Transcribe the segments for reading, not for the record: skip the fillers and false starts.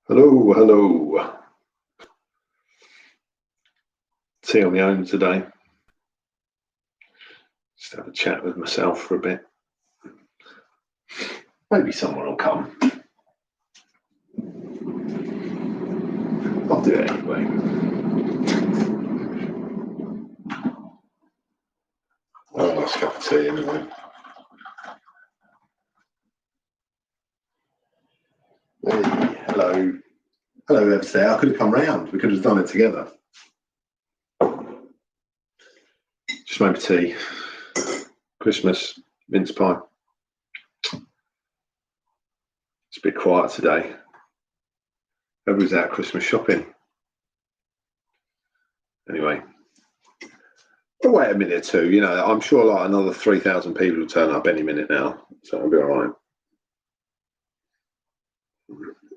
Hello, hello. Tea on my own today. Just have a chat with myself for a bit. Maybe someone will come. I'll do it anyway. Oh, nice cup of tea anyway. Hey, hello. Hello, Eversday. I could have come round. We could have done it together. Just made tea. Christmas, mince pie. It's a bit quiet today. Everybody's out Christmas shopping. Anyway, but wait a minute or two. You know, I'm sure like another 3,000 people will turn up any minute now, so it'll be all right.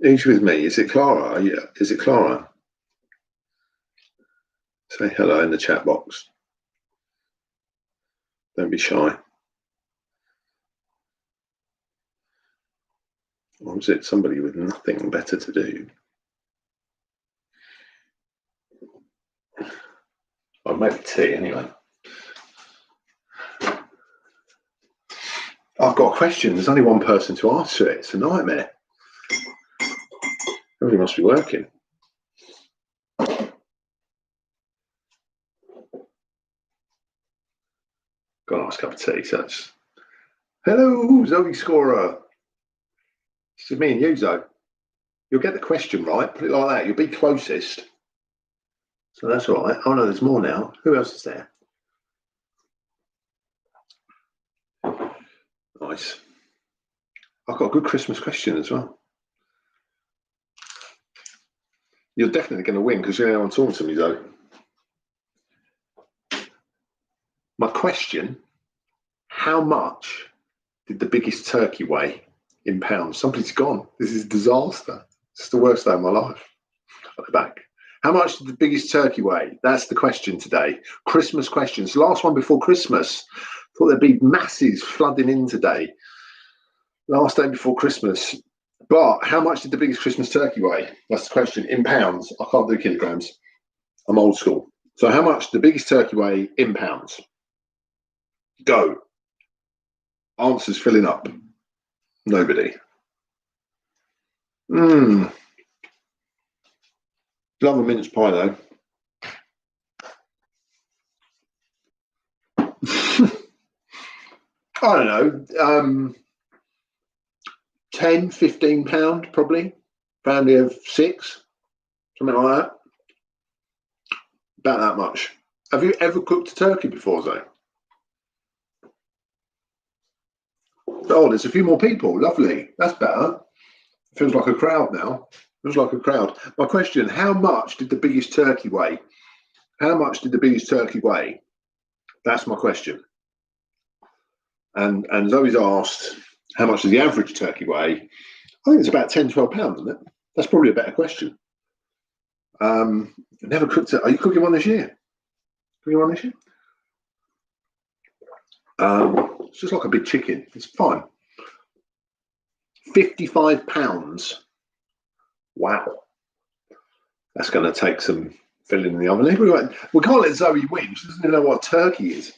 Who's with me? Is it Clara? Yeah, is it Clara? Say hello in the chat box. Don't be shy. Or is it somebody with nothing better to do? I'll make tea anyway. I've got a question. There's only one person to answer it. It's a nightmare. Everybody must be working. Got a nice cup of tea. So that's... Hello, Zoe Scorer. This is me and you, Zoe. You'll get the question right. Put it like that. You'll be closest. So that's all right. Oh no, there's more now. Who else is there? Nice. I've got a good Christmas question as well. You're definitely going to win because you're the one talking to me, though. My question: how much did the biggest turkey weigh in pounds? Somebody's gone. This is a disaster. It's the worst day of my life. At the back. How much did the biggest turkey weigh? That's the question today. Christmas questions. Last one before Christmas. Thought there'd be masses flooding in today. Last day before Christmas. But how much did the biggest Christmas turkey weigh? That's the question. In pounds. I can't do kilograms. I'm old school. So how much did the biggest turkey weigh in pounds? Go. Answers filling up. Nobody. Love a mince pie though. I don't know. 10, 15 pound probably. Family of 6. Something like that. About that much. Have you ever cooked a turkey before, Zoe? Oh, there's a few more people. Lovely. That's better. Feels like a crowd now. Feels like a crowd. My question: how much did the biggest turkey weigh? How much did the biggest turkey weigh? That's my question. And Zoe's asked, how much does the average turkey weigh? I think it's about 10, 12 pounds, isn't it? That's probably a better question. Never cooked it. Are you cooking one this year? Cooking one this year? It's just like a big chicken. It's fine. 55 pounds. Wow. That's going to take some filling in the oven. We can't let Zoe win. She doesn't even know what a turkey is.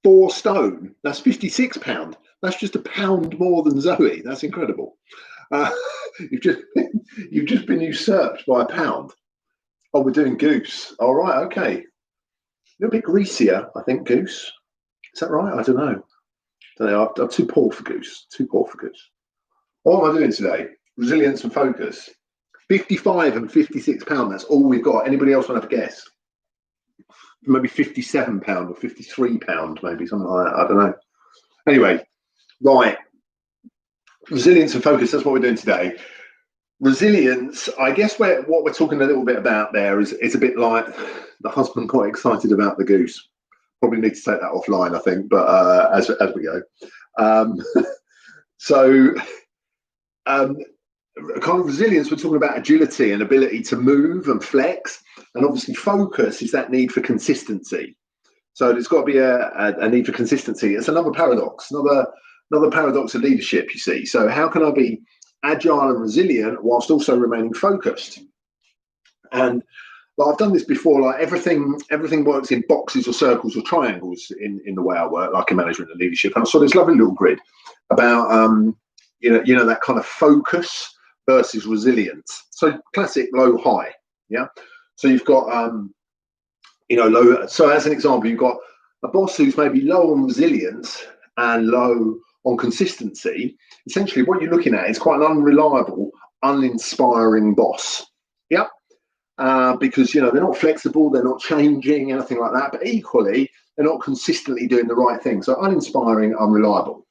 4 stone. That's 56 pounds. That's just a pound more than Zoe. That's incredible. You've just been usurped by a pound. Oh, we're doing goose. All right, okay. A little bit greasier, I think, goose. Is that right? I don't know. I'm too poor for goose. What am I doing today? Resilience and focus. 55 and 56 pounds. That's all we've got. Anybody else want to have a guess? Maybe 57 pound or 53 pound, maybe something like that. I don't know. Anyway, right. Resilience and focus. That's what we're doing today. Resilience. I guess what we're talking a little bit about there is it's a bit like the husband got excited about the goose. Probably need to take that offline, I think. But as we go, kind of resilience, we're talking about agility and ability to move and flex, and obviously focus is that need for consistency. So there's got to be a need for consistency. It's another paradox, another paradox of leadership, you see. So how can I be agile and resilient whilst also remaining focused. And like, I've done this before, like everything works in boxes or circles or triangles in the way I work, like in management and leadership. And I saw this lovely little grid about that kind of focus versus resilience. So classic low high. Yeah. So you've got low. So as an example, you've got a boss who's maybe low on resilience and low on consistency. Essentially what you're looking at is quite an unreliable, uninspiring boss. Yeah. Because they're not flexible, they're not changing, anything like that. But equally, they're not consistently doing the right thing. So uninspiring, unreliable.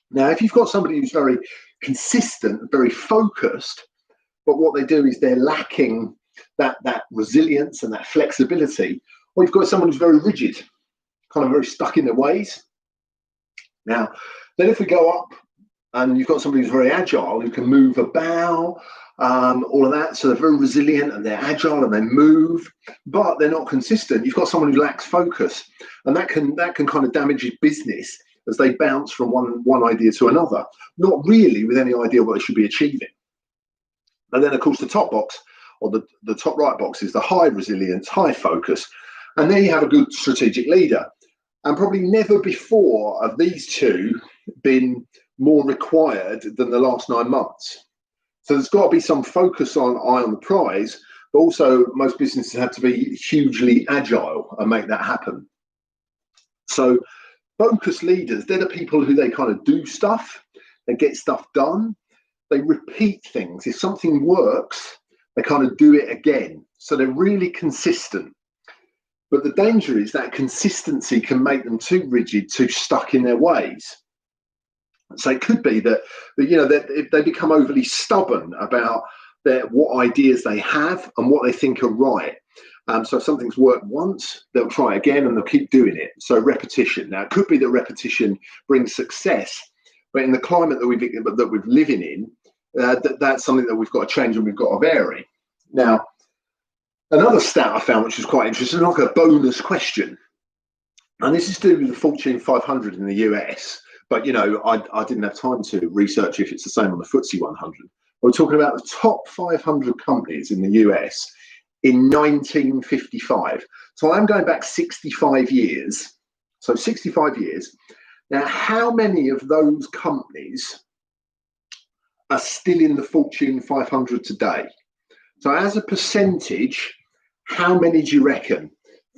Now, if you've got somebody who's very consistent, very focused, but what they do is they're lacking that resilience and that flexibility, or you've got someone who's very rigid, kind of very stuck in their ways. Now, then if we go up and you've got somebody who's very agile, who can move about, all of that, so they're very resilient and they're agile and they move, but they're not consistent. You've got someone who lacks focus, and that can kind of damage your business as they bounce from one idea to another, not really with any idea what they should be achieving. And then, of course, the top box, or the top right box, is the high resilience, high focus, and there you have a good strategic leader. And probably never before have these two been more required than the last 9 months. So there's got to be some focus on eye on the prize, but also most businesses have to be hugely agile and make that happen. So focused leaders, they're the people who they kind of do stuff, they get stuff done, they repeat things. If something works, they kind of do it again. So they're really consistent. But the danger is that consistency can make them too rigid, too stuck in their ways. So it could be that they become overly stubborn about what ideas they have and what they think are right. So if something's worked once, they'll try again and they'll keep doing it. So repetition. Now, it could be that repetition brings success, but in the climate that we're living in, that's something that we've got to change and we've got to vary. Now, another stat I found, which was quite interesting, like a bonus question, and this is to do with the Fortune 500 in the US. But, I didn't have time to research if it's the same on the FTSE 100. We're talking about the top 500 companies in the US in 1955. So I'm going back 65 years. So 65 years. Now, how many of those companies are still in the Fortune 500 today? So as a percentage, how many do you reckon?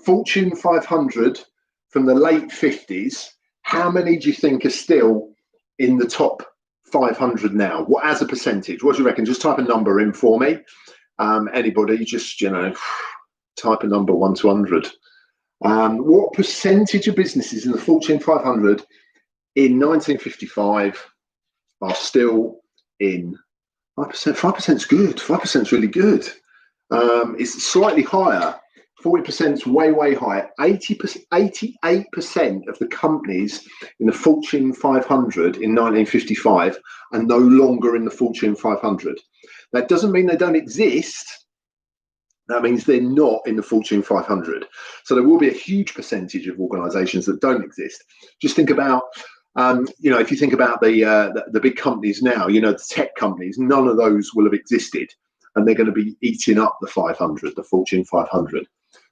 Fortune 500 from the late 50s, how many do you think are still in the top 500 now? What, as a percentage? What do you reckon? Just type a number in for me. Anybody, just type a number 1 to 100. What percentage of businesses in the Fortune 500 in 1955 are still in 5%? 5% is good. 5% is really good. It's slightly higher. 40% is way higher. 88% of the companies in the Fortune 500 in 1955 are no longer in the Fortune 500. That doesn't mean they don't exist. That means they're not in the Fortune 500. So there will be a huge percentage of organizations that don't exist. Just think about, if you think about the big companies now, the tech companies, none of those will have existed, and they're going to be eating up the 500, the Fortune 500.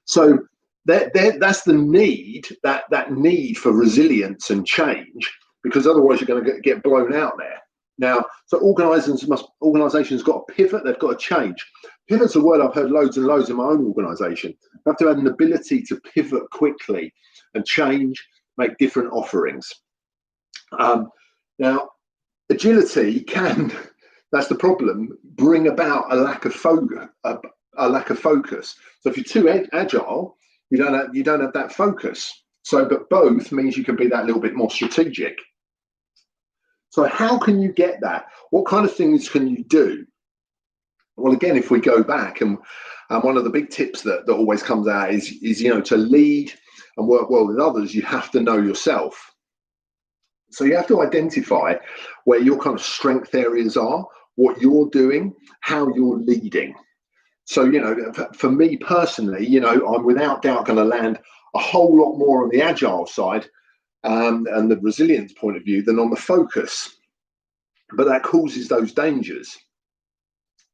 So that's the need, that need for resilience and change, because otherwise you're going to get blown out there. Now, so organizations got to pivot, they've got to change. Pivot's a word I've heard loads and loads in my own organization. You have to have an ability to pivot quickly and change, make different offerings. Now, agility can, that's the problem, bring about a lack of focus. So if you're too agile, you don't have that focus. So, but both means you can be that little bit more strategic. So how can you get that? What kind of things can you do? Well, again, if we go back, and one of the big tips that always comes out is to lead and work well with others, you have to know yourself. So you have to identify where your kind of strength areas are, what you're doing, how you're leading. So, for me personally, I'm without doubt going to land a whole lot more on the agile side and the resilience point of view than on the focus. but that causes those dangers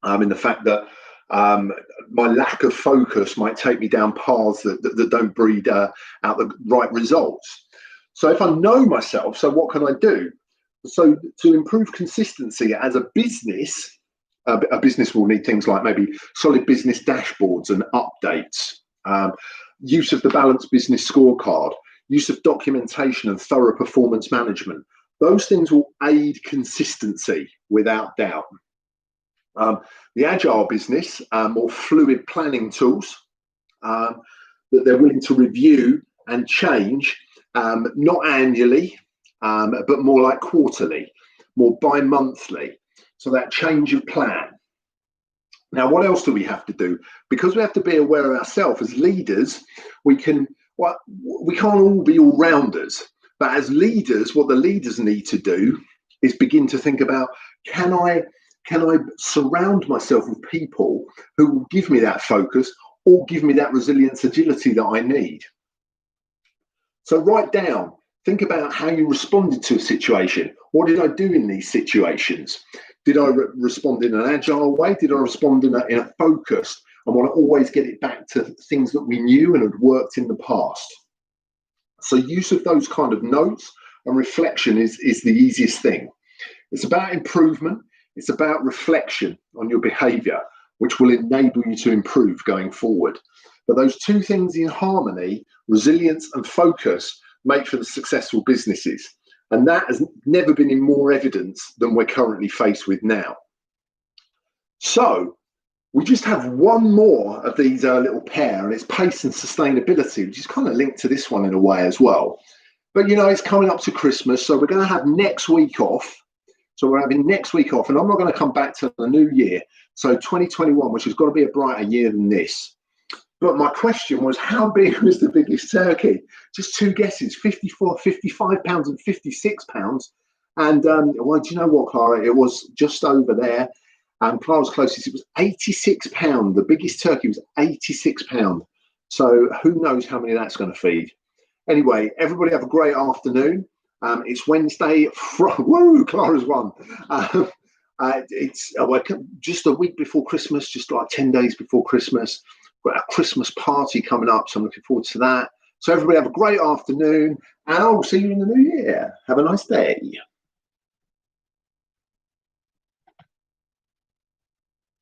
in the fact that my lack of focus might take me down paths that don't breed out the right results. So if I know myself, so what can I do? So to improve consistency as a business will need things like maybe solid business dashboards and updates, use of the balanced business scorecard, use of documentation and thorough performance management. Those things will aid consistency without doubt. The agile business, more fluid planning tools that they're willing to review and change, not annually, but more like quarterly, more bi-monthly. So that change of plan. Now, what else do we have to do? Because we have to be aware of ourselves as leaders, we can't all be all rounders. But as leaders, what the leaders need to do is begin to think about, can I surround myself with people who will give me that focus or give me that resilience, agility that I need? So write down, think about how you responded to a situation. What did I do in these situations? Did I respond in an agile way? Did I respond in a focused? I want to always get it back to things that we knew and had worked in the past. So use of those kind of notes and reflection is the easiest thing. It's about improvement. It's about reflection on your behavior, which will enable you to improve going forward. But those two things in harmony, resilience and focus, make for the successful businesses. And that has never been in more evidence than we're currently faced with now. So we just have one more of these little pair, and it's pace and sustainability, which is kind of linked to this one in a way as well. But, it's coming up to Christmas, so we're going to have next week off. So we're having next week off, and I'm not going to come back to the new year. So 2021, which has got to be a brighter year than this. But my question was, how big was the biggest turkey? Just two guesses, 54, 55 pounds and 56 pounds. And well, do you know what, Clara? It was just over there. Clara's closest, it was 86 pounds. The biggest turkey was 86 pounds. So who knows how many that's going to feed. Anyway, everybody have a great afternoon. It's Wednesday. Woo, Clara's won. It's just a week before Christmas, just like 10 days before Christmas. We've got a Christmas party coming up, so I'm looking forward to that. So everybody have a great afternoon, and I'll see you in the new year. Have a nice day.